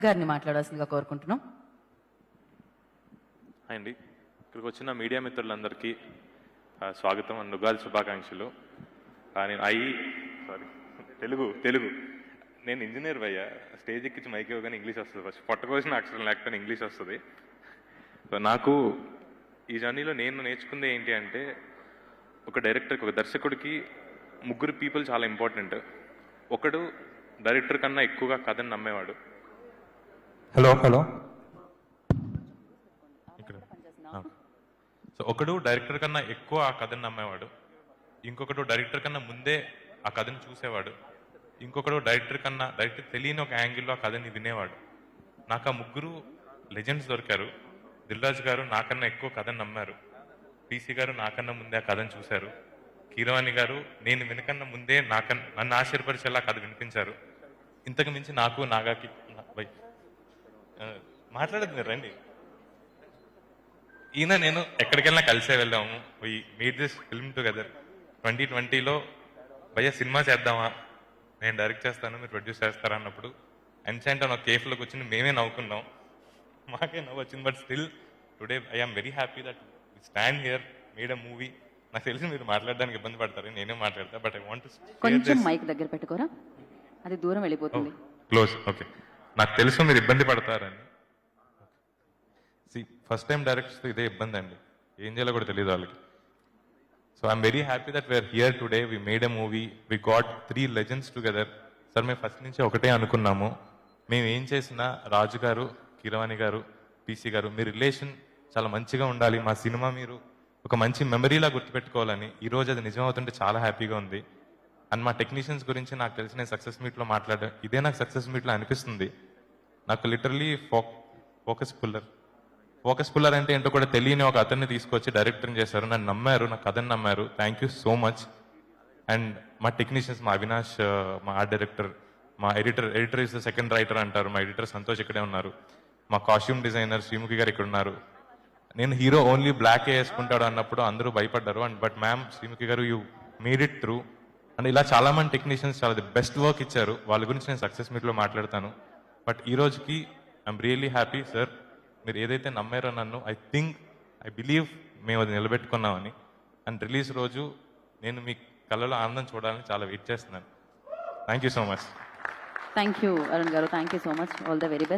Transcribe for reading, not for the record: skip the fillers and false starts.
గారిని మాట్లాడాల్సిందిగా కోరుకుంటున్నాం. అండి, ఇక్కడికి వచ్చిన మీడియా మిత్రులందరికీ స్వాగతం అండ్ ఉగాది శుభాకాంక్షలు. నేను తెలుగు నేను ఇంజనీర్ భయ్యా. స్టేజ్ ఎక్కించి మైక్ ఇవ్వగానే ఇంగ్లీష్ వస్తుంది. ఫస్ట్ పొట్టకోసిన అక్షరం లేకపోతే ఇంగ్లీష్ వస్తుంది. సో నాకు ఈ జర్నీలో నేను నేర్చుకుంది ఏంటి అంటే, ఒక డైరెక్టర్కి, ఒక దర్శకుడికి ముగ్గురు పీపుల్ చాలా ఇంపార్టెంట్. ఒకడు డైరెక్టర్ కన్నా ఎక్కువగా కథను నమ్మేవాడు. హలో ఇక్కడ. సో ఒకడు డైరెక్టర్ కన్నా ఎక్కువ ఆ కథను నమ్మేవాడు, ఇంకొకడు డైరెక్టర్ కన్నా ముందే ఆ కథను చూసేవాడు, ఇంకొకడు డైరెక్టర్ తెలియని ఒక యాంగిల్లో ఆ కథని వినేవాడు. నాకు ఆ ముగ్గురు లెజెండ్స్ దొరికారు. దిల్ రాజు గారు నాకన్నా ఎక్కువ కథను నమ్మారు, పీసీ గారు నాకన్నా ముందే ఆ కథను చూశారు, కీరవాణి గారు నేను వినకన్నా ముందే నన్ను ఆశ్చర్యపరిచేలా కథ వినిపించారు. ఇంతకు మించి నాకు నాగాకి మాట్లాడదు మీరు రండి. ఈయన నేను ఎక్కడికెళ్ళినా కలిసే వెళ్ళాము. We made this film together. 2020లో భయ్య సినిమా చేద్దామా, నేను డైరెక్ట్ చేస్తాను మీరు ప్రొడ్యూస్ చేస్తారా అన్నప్పుడు ఎన్సెంట్ అని ఒక కేఫ్లోకి వచ్చి మేమే నవ్వుకున్నాం. మాకే నవ్వు వచ్చింది. But still today I'm very happy that we stand here, made a movie. నాకు తెలిసి మీరు మాట్లాడడానికి ఇబ్బంది పడతారు, నేనే మాట్లాడతా. బట్ ఐ వాంట్ కొంచెం మైక్ దగ్గర పెట్టుకోరా, అది దూరం వెళ్ళిపోతుంది. క్లోజ్. ఓకే, నాకు తెలుసు మీరు ఇబ్బంది పడతారని. ఫస్ట్ టైం డైరెక్టర్స్తో ఇదే ఇబ్బంది అండి, ఏం చేయాలో కూడా తెలియదు వాళ్ళకి. So I'm very happy that we are here today. We made a movie, we got 3 legends together. Sir మేము ఫస్ట్ నుంచి ఒకటే అనుకున్నాము, మేము ఏం చేసినా రాజు గారు, కీరవాణి గారు, పీసీ గారు మీ రిలేషన్ చాలా మంచిగా ఉండాలి, మా సినిమా మీరు ఒక మంచి మెమరీలా గుర్తుపెట్టుకోవాలని. ఈరోజు అది నిజం అవుతుంటే చాలా హ్యాపీగా ఉంది. అండ్ మా టెక్నీషియన్స్ గురించి నాకు తెలిసి నేను సక్సెస్ మీట్లో మాట్లాడాను, ఇదే నాకు సక్సెస్ మీట్లో అనిపిస్తుంది. నాకు లిటరలీ ఫోకస్ పుల్లర్ అంటే ఏంటో కూడా తెలియని ఒక అతన్ని తీసుకొచ్చి డైరెక్టర్ చేశారు. నన్ను నమ్మారు, నా కథను నమ్మారు. Thank you so much. And మా టెక్నీషియన్స్, మా అవినాష్, మా ఆర్ట్ డైరెక్టర్, మా editor is the second writer అంటారు, మా ఎడిటర్ సంతోష్ ఇక్కడే ఉన్నారు, మా కాస్ట్యూమ్ డిజైనర్ శ్రీముఖి గారు ఇక్కడ ఉన్నారు. నేను హీరో ఓన్లీ బ్లాక్ వేసుకుంటాడు అన్నప్పుడు అందరూ భయపడ్డారు. అండ్ బట్ మ్యామ్ శ్రీముఖి గారు you made it through. And ఇలా చాలా మంది టెక్నీషియన్స్ చాలా ది బెస్ట్ వర్క్ ఇచ్చారు. వాళ్ళ గురించి నేను సక్సెస్ మీట్లో మాట్లాడతాను. బట్ ఈ రోజుకి ఐఎమ్ రియల్లీ హ్యాపీ సార్. మీరు ఏదైతే నమ్మారో నన్ను, ఐ బిలీవ్ మేము అది నిలబెట్టుకున్నామని. అండ్ రిలీజ్ రోజు నేను మీ కళ్ళలో ఆనందం చూడాలని చాలా వెయిట్ చేస్తున్నాను. Thank you so much. Thank you Arun garu, thank you so much. All the very best.